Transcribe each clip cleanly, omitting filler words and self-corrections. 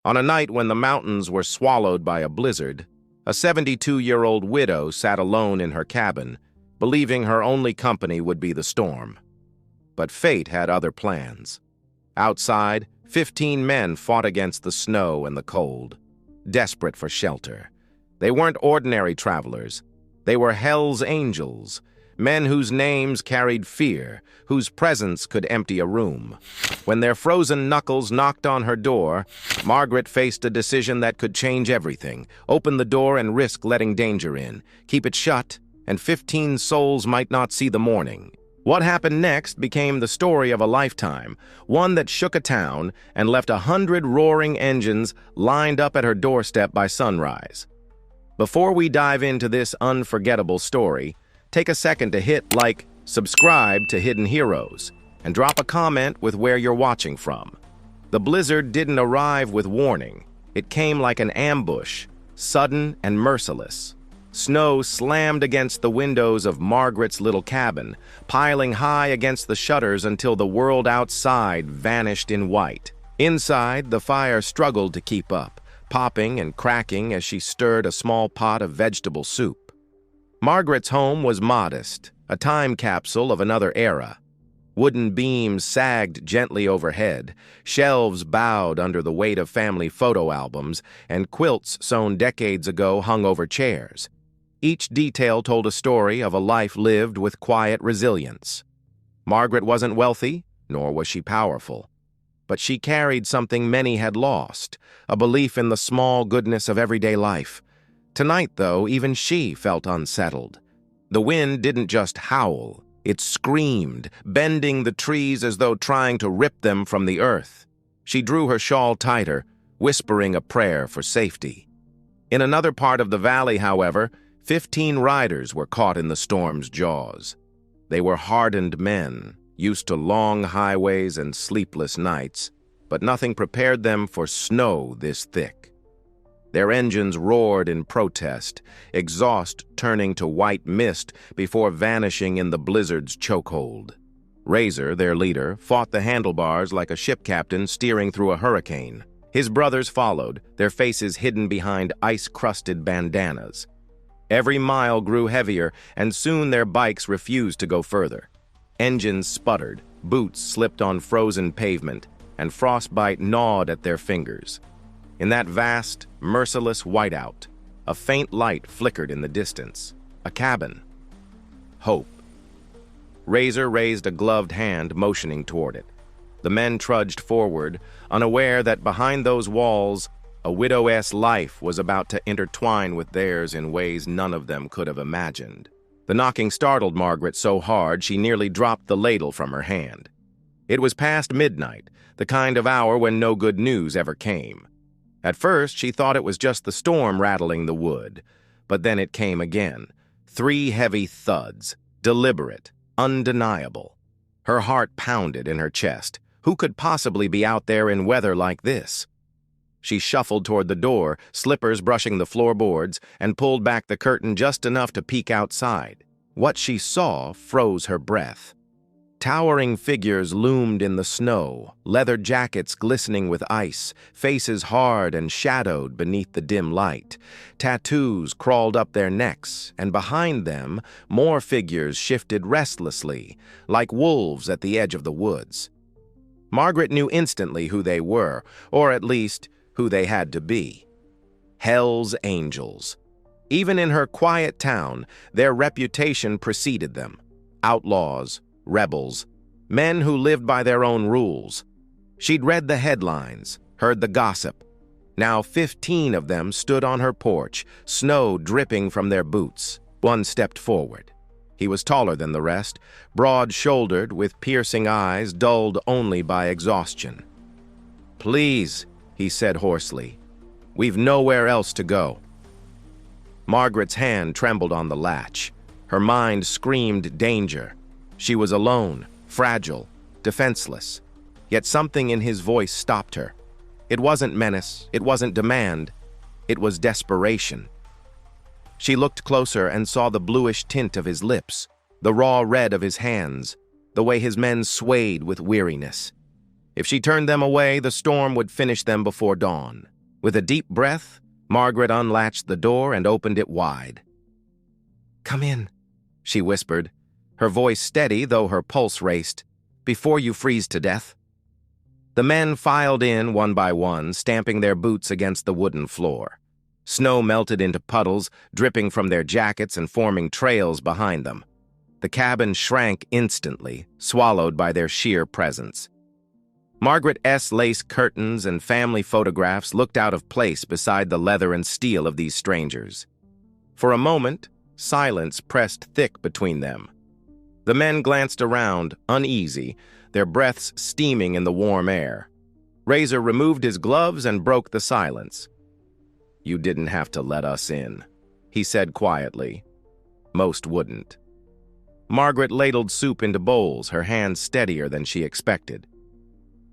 On a night when the mountains were swallowed by a blizzard, a 72-year-old widow sat alone in her cabin, believing her only company would be the storm. But fate had other plans. Outside, 15 men fought against the snow and the cold, desperate for shelter. They weren't ordinary travelers. They were Hell's Angels, men whose names carried fear, whose presence could empty a room. When their frozen knuckles knocked on her door, Margaret faced a decision that could change everything. Open the door and risk letting danger in. Keep it shut, and 15 souls might not see the morning. What happened next became the story of a lifetime, one that shook a town and left 100 roaring engines lined up at her doorstep by sunrise. Before we dive into this unforgettable story, take a second to hit like, subscribe to Hidden Heroes, and drop a comment with where you're watching from. The blizzard didn't arrive with warning. It came like an ambush, sudden and merciless. Snow slammed against the windows of Margaret's little cabin, piling high against the shutters until the world outside vanished in white. Inside, the fire struggled to keep up, popping and cracking as she stirred a small pot of vegetable soup. Margaret's home was modest, a time capsule of another era. Wooden beams sagged gently overhead, shelves bowed under the weight of family photo albums, and quilts sewn decades ago hung over chairs. Each detail told a story of a life lived with quiet resilience. Margaret wasn't wealthy, nor was she powerful. But she carried something many had lost, a belief in the small goodness of everyday life. Tonight, though, even she felt unsettled. The wind didn't just howl, it screamed, bending the trees as though trying to rip them from the earth. She drew her shawl tighter, whispering a prayer for safety. In another part of the valley, however, 15 riders were caught in the storm's jaws. They were hardened men, used to long highways and sleepless nights, but nothing prepared them for snow this thick. Their engines roared in protest, exhaust turning to white mist before vanishing in the blizzard's chokehold. Razor, their leader, fought the handlebars like a ship captain steering through a hurricane. His brothers followed, their faces hidden behind ice-crusted bandanas. Every mile grew heavier, and soon their bikes refused to go further. Engines sputtered, boots slipped on frozen pavement, and frostbite gnawed at their fingers. In that vast, merciless whiteout, a faint light flickered in the distance. A cabin. Hope. Razor raised a gloved hand, motioning toward it. The men trudged forward, unaware that behind those walls, a widowess life was about to intertwine with theirs in ways none of them could have imagined. The knocking startled Margaret so hard she nearly dropped the ladle from her hand. It was past midnight, the kind of hour when no good news ever came. At first, she thought it was just the storm rattling the wood, but then it came again. 3 heavy thuds, deliberate, undeniable. Her heart pounded in her chest. Who could possibly be out there in weather like this? She shuffled toward the door, slippers brushing the floorboards, and pulled back the curtain just enough to peek outside. What she saw froze her breath. Towering figures loomed in the snow, leather jackets glistening with ice, faces hard and shadowed beneath the dim light. Tattoos crawled up their necks, and behind them, more figures shifted restlessly, like wolves at the edge of the woods. Margaret knew instantly who they were, or at least, who they had to be. Hell's Angels. Even in her quiet town, their reputation preceded them. Outlaws, rebels, men who lived by their own rules. She'd read the headlines, heard the gossip. Now 15 of them stood on her porch, snow dripping from their boots. One stepped forward. He was taller than the rest, broad-shouldered, with piercing eyes dulled only by exhaustion. "Please," he said hoarsely, "we've nowhere else to go." Margaret's hand trembled on the latch. Her mind screamed danger. She was alone, fragile, defenseless. Yet something in his voice stopped her. It wasn't menace, it wasn't demand, it was desperation. She looked closer and saw the bluish tint of his lips, the raw red of his hands, the way his men swayed with weariness. If she turned them away, the storm would finish them before dawn. With a deep breath, Margaret unlatched the door and opened it wide. "Come in," she whispered, her voice steady though her pulse raced, "before you freeze to death." The men filed in one by one, stamping their boots against the wooden floor. Snow melted into puddles, dripping from their jackets and forming trails behind them. The cabin shrank instantly, swallowed by their sheer presence. Margaret's lace curtains and family photographs looked out of place beside the leather and steel of these strangers. For a moment, silence pressed thick between them. The men glanced around, uneasy, their breaths steaming in the warm air. Razor removed his gloves and broke the silence. "You didn't have to let us in," he said quietly. Most wouldn't. Margaret ladled soup into bowls, her hands steadier than she expected.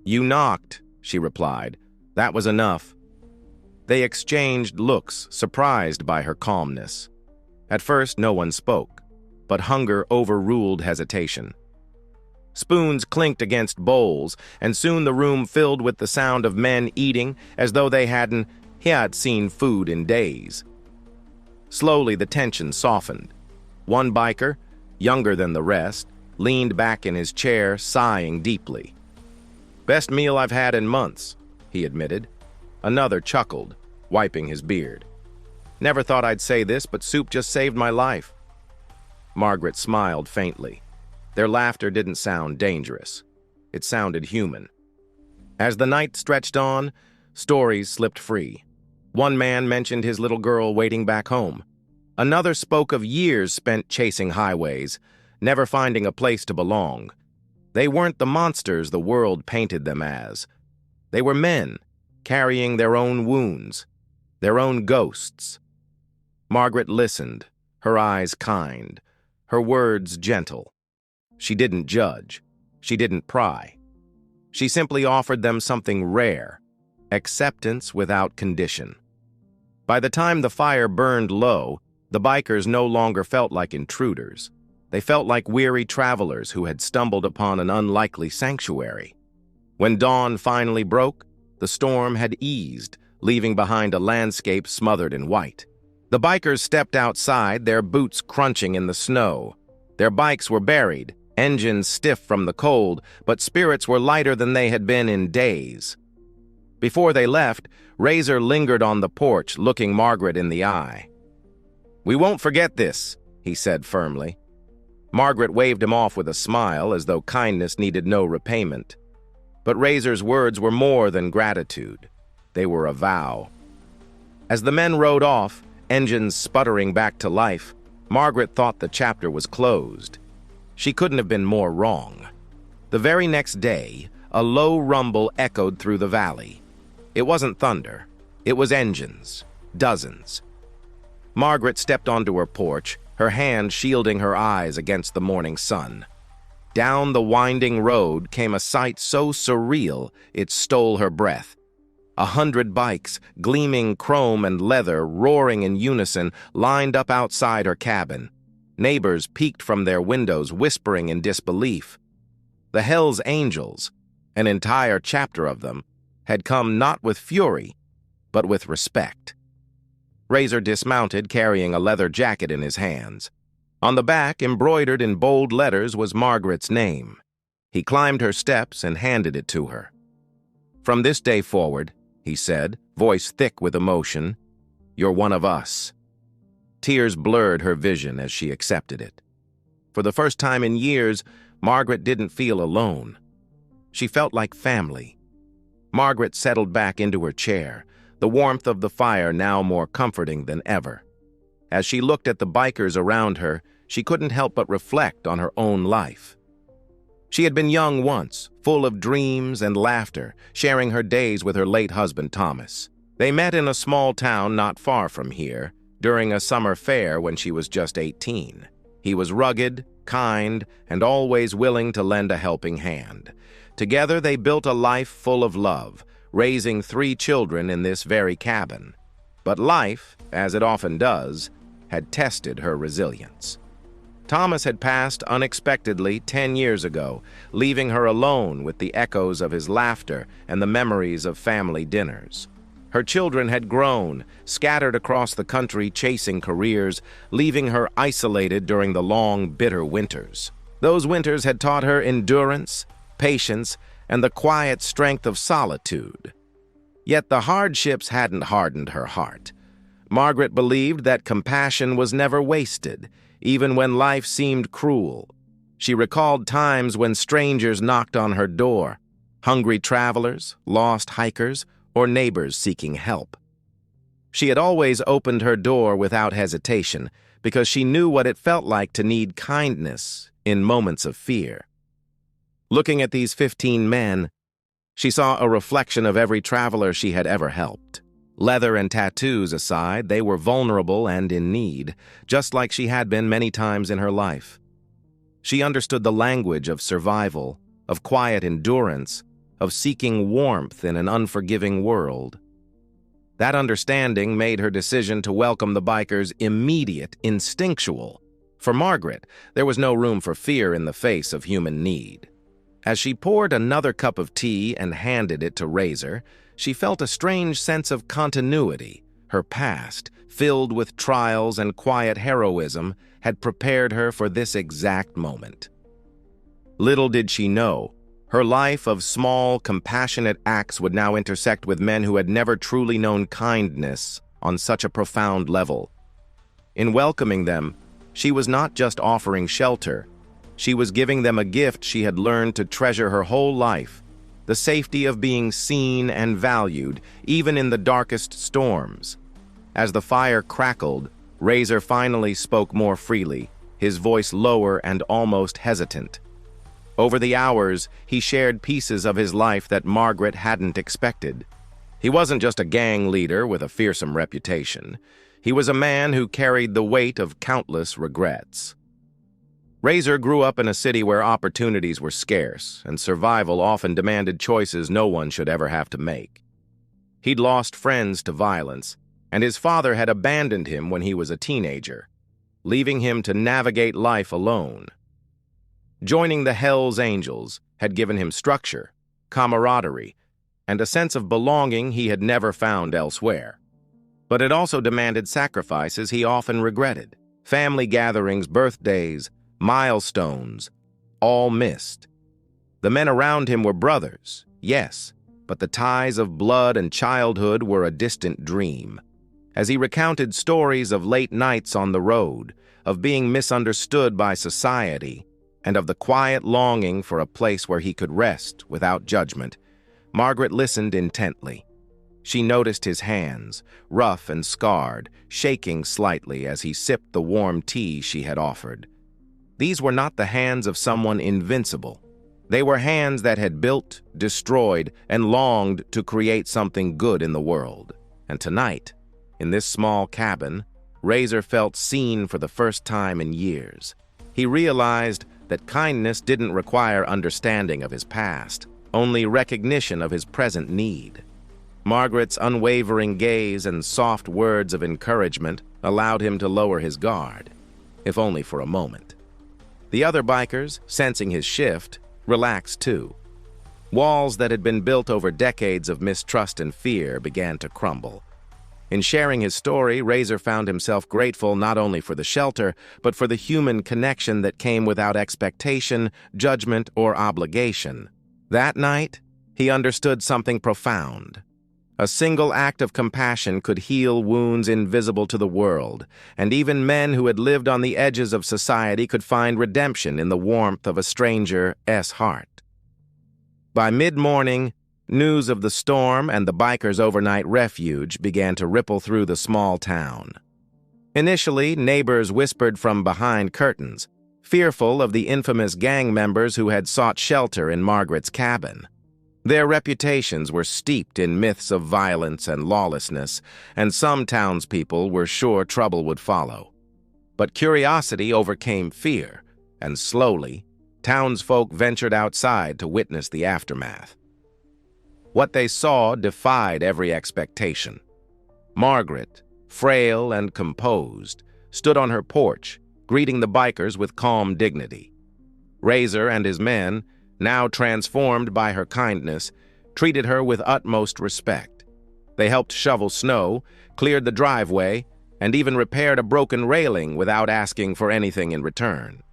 "You knocked," she replied. "That was enough." They exchanged looks, surprised by her calmness. At first, no one spoke, but hunger overruled hesitation. Spoons clinked against bowls, and soon the room filled with the sound of men eating as though they hadn't seen food in days. Slowly, the tension softened. One biker, younger than the rest, leaned back in his chair, sighing deeply. "Best meal I've had in months," he admitted. Another chuckled, wiping his beard. "Never thought I'd say this, but soup just saved my life." Margaret smiled faintly. Their laughter didn't sound dangerous. It sounded human. As the night stretched on, stories slipped free. One man mentioned his little girl waiting back home. Another spoke of years spent chasing highways, never finding a place to belong. They weren't the monsters the world painted them as. They were men, carrying their own wounds, their own ghosts. Margaret listened, her eyes kind, her words gentle. She didn't judge. She didn't pry. She simply offered them something rare, acceptance without condition. By the time the fire burned low, the bikers no longer felt like intruders. They felt like weary travelers who had stumbled upon an unlikely sanctuary. When dawn finally broke, the storm had eased, leaving behind a landscape smothered in white. The bikers stepped outside, their boots crunching in the snow. Their bikes were buried, engines stiff from the cold, but spirits were lighter than they had been in days. Before they left, Razor lingered on the porch, looking Margaret in the eye. "We won't forget this," he said firmly. Margaret waved him off with a smile, as though kindness needed no repayment. But Razor's words were more than gratitude. They were a vow. As the men rode off, engines sputtering back to life, Margaret thought the chapter was closed. She couldn't have been more wrong. The very next day, a low rumble echoed through the valley. It wasn't thunder. It was engines. Dozens. Margaret stepped onto her porch, her hand shielding her eyes against the morning sun. Down the winding road came a sight so surreal it stole her breath. 100 bikes, gleaming chrome and leather, roaring in unison, lined up outside her cabin. Neighbors peeked from their windows, whispering in disbelief. The Hells Angels, an entire chapter of them, had come not with fury, but with respect. Razor dismounted, carrying a leather jacket in his hands. On the back, embroidered in bold letters, was Margaret's name. He climbed her steps and handed it to her. "From this day forward," he said, voice thick with emotion, "you're one of us." Tears blurred her vision as she accepted it. For the first time in years, Margaret didn't feel alone. She felt like family. Margaret settled back into her chair, the warmth of the fire now more comforting than ever. As she looked at the bikers around her, she couldn't help but reflect on her own life. She had been young once, full of dreams and laughter, sharing her days with her late husband, Thomas. They met in a small town not far from here, during a summer fair when she was just 18. He was rugged, kind, and always willing to lend a helping hand. Together they built a life full of love, raising 3 children in this very cabin. But life, as it often does, had tested her resilience. Thomas had passed unexpectedly 10 years ago, leaving her alone with the echoes of his laughter and the memories of family dinners. Her children had grown, scattered across the country chasing careers, leaving her isolated during the long, bitter winters. Those winters had taught her endurance, patience, and the quiet strength of solitude. Yet the hardships hadn't hardened her heart. Margaret believed that compassion was never wasted, even when life seemed cruel. She recalled times when strangers knocked on her door, hungry travelers, lost hikers, or neighbors seeking help. She had always opened her door without hesitation because she knew what it felt like to need kindness in moments of fear. Looking at these 15 men, she saw a reflection of every traveler she had ever helped. Leather and tattoos aside, they were vulnerable and in need, just like she had been many times in her life. She understood the language of survival, of quiet endurance, of seeking warmth in an unforgiving world. That understanding made her decision to welcome the bikers immediate, instinctual. For Margaret, there was no room for fear in the face of human need. As she poured another cup of tea and handed it to Razor, she felt a strange sense of continuity. Her past, filled with trials and quiet heroism, had prepared her for this exact moment. Little did she know, her life of small, compassionate acts would now intersect with men who had never truly known kindness on such a profound level. In welcoming them, she was not just offering shelter, she was giving them a gift she had learned to treasure her whole life, the safety of being seen and valued, even in the darkest storms. As the fire crackled, Razor finally spoke more freely, his voice lower and almost hesitant. Over the hours, he shared pieces of his life that Margaret hadn't expected. He wasn't just a gang leader with a fearsome reputation. He was a man who carried the weight of countless regrets. Razor grew up in a city where opportunities were scarce, and survival often demanded choices no one should ever have to make. He'd lost friends to violence, and his father had abandoned him when he was a teenager, leaving him to navigate life alone. Joining the Hells Angels had given him structure, camaraderie, and a sense of belonging he had never found elsewhere. But it also demanded sacrifices he often regretted. Family gatherings, birthdays, milestones, all missed. The men around him were brothers, yes, but the ties of blood and childhood were a distant dream. As he recounted stories of late nights on the road, of being misunderstood by society, and of the quiet longing for a place where he could rest without judgment, Margaret listened intently. She noticed his hands, rough and scarred, shaking slightly as he sipped the warm tea she had offered. These were not the hands of someone invincible. They were hands that had built, destroyed, and longed to create something good in the world. And tonight, in this small cabin, Razor felt seen for the first time in years. He realized that kindness didn't require understanding of his past, only recognition of his present need. Margaret's unwavering gaze and soft words of encouragement allowed him to lower his guard, if only for a moment. The other bikers, sensing his shift, relaxed too. Walls that had been built over decades of mistrust and fear began to crumble. In sharing his story, Razor found himself grateful not only for the shelter, but for the human connection that came without expectation, judgment, or obligation. That night, he understood something profound. A single act of compassion could heal wounds invisible to the world, and even men who had lived on the edges of society could find redemption in the warmth of a stranger's heart. By mid-morning, news of the storm and the bikers' overnight refuge began to ripple through the small town. Initially, neighbors whispered from behind curtains, fearful of the infamous gang members who had sought shelter in Margaret's cabin. Their reputations were steeped in myths of violence and lawlessness, and some townspeople were sure trouble would follow. But curiosity overcame fear, and slowly, townsfolk ventured outside to witness the aftermath. What they saw defied every expectation. Margaret, frail and composed, stood on her porch, greeting the bikers with calm dignity. Razor and his men, now transformed by her kindness, treated her with utmost respect. They helped shovel snow, cleared the driveway, and even repaired a broken railing without asking for anything in return.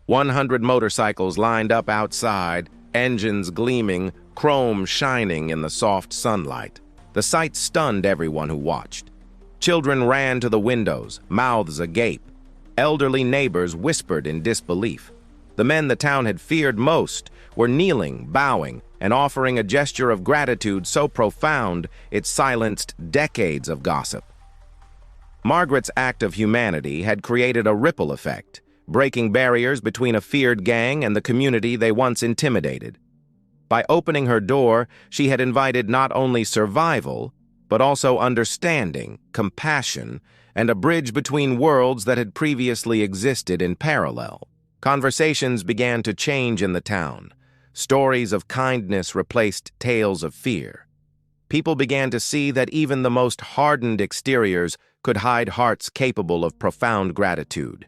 100 motorcycles lined up outside, engines gleaming, chrome shining in the soft sunlight. The sight stunned everyone who watched. Children ran to the windows, mouths agape. Elderly neighbors whispered in disbelief. The men the town had feared most were kneeling, bowing, and offering a gesture of gratitude so profound it silenced decades of gossip. Margaret's act of humanity had created a ripple effect, breaking barriers between a feared gang and the community they once intimidated. By opening her door, she had invited not only survival, but also understanding, compassion, and a bridge between worlds that had previously existed in parallel. Conversations began to change in the town. Stories of kindness replaced tales of fear. People began to see that even the most hardened exteriors could hide hearts capable of profound gratitude.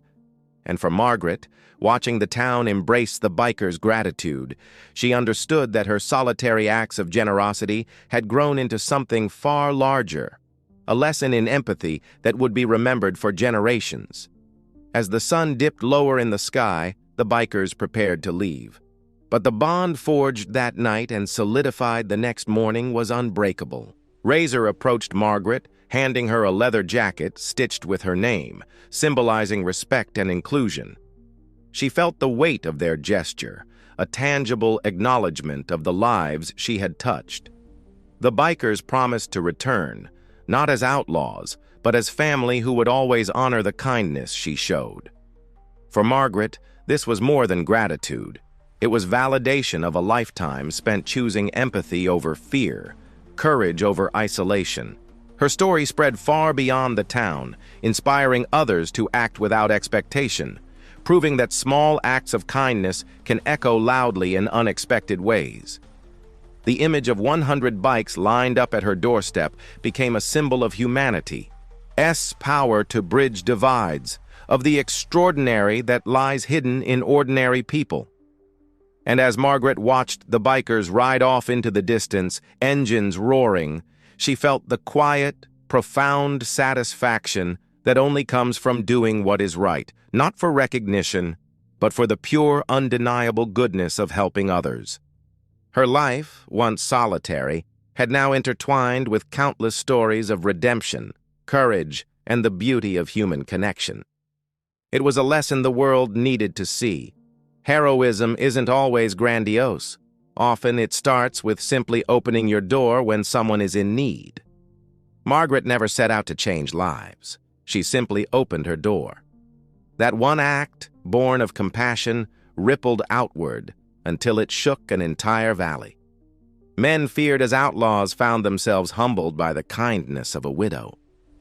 And for Margaret, watching the town embrace the bikers' gratitude, she understood that her solitary acts of generosity had grown into something far larger, a lesson in empathy that would be remembered for generations. As the sun dipped lower in the sky, the bikers prepared to leave. But the bond forged that night and solidified the next morning was unbreakable. Razor approached Margaret, handing her a leather jacket stitched with her name, symbolizing respect and inclusion. She felt the weight of their gesture, a tangible acknowledgement of the lives she had touched. The bikers promised to return, not as outlaws, but as family who would always honor the kindness she showed. For Margaret, this was more than gratitude. It was validation of a lifetime spent choosing empathy over fear, courage over isolation. Her story spread far beyond the town, inspiring others to act without expectation, proving that small acts of kindness can echo loudly in unexpected ways. The image of 100 bikes lined up at her doorstep became a symbol of humanity's power to bridge divides, of the extraordinary that lies hidden in ordinary people. And as Margaret watched the bikers ride off into the distance, engines roaring, she felt the quiet, profound satisfaction that only comes from doing what is right, not for recognition, but for the pure, undeniable goodness of helping others. Her life, once solitary, had now intertwined with countless stories of redemption, courage, and the beauty of human connection. It was a lesson the world needed to see. Heroism isn't always grandiose. Often it starts with simply opening your door when someone is in need. Margaret never set out to change lives. She simply opened her door. That one act, born of compassion, rippled outward until it shook an entire valley. Men feared as outlaws found themselves humbled by the kindness of a widow.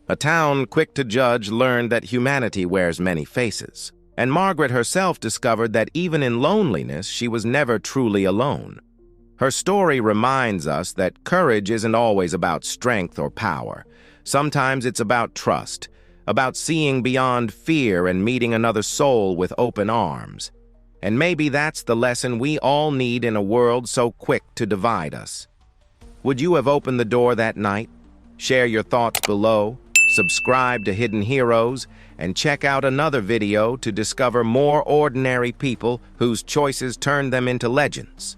A town quick to judge learned that humanity wears many faces. And Margaret herself discovered that even in loneliness, she was never truly alone. Her story reminds us that courage isn't always about strength or power. Sometimes it's about trust, about seeing beyond fear and meeting another soul with open arms. And maybe that's the lesson we all need in a world so quick to divide us. Would you have opened the door that night? Share your thoughts below, subscribe to Hidden Heroes, and check out another video to discover more ordinary people whose choices turned them into legends.